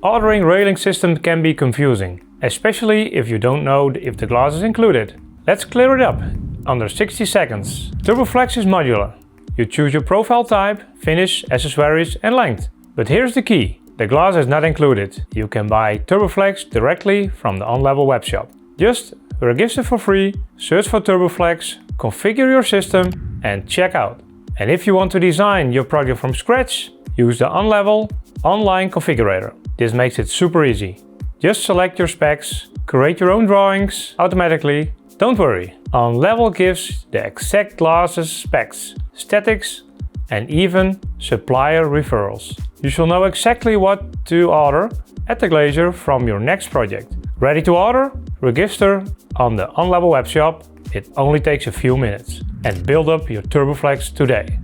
Ordering railing system can be confusing, especially if you don't know if the glass is included. Let's clear it up under 60 seconds. Turboflex is modular. You choose your profile type, finish, accessories and length. But here's the key. The glass is not included. You can buy Turboflex directly from the ONLEVEL webshop. Just register for free, search for Turboflex, configure your system and check out. And if you want to design your project from scratch, use the ONLEVEL online configurator. This makes it super easy. Just select your specs, create your own drawings automatically. Don't worry, ONLEVEL gives the exact glasses specs, statics and even supplier referrals. You shall know exactly what to order at the glazier from your next project. Ready to order? Register on the ONLEVEL webshop. It only takes a few minutes. And build up your Turboflex today.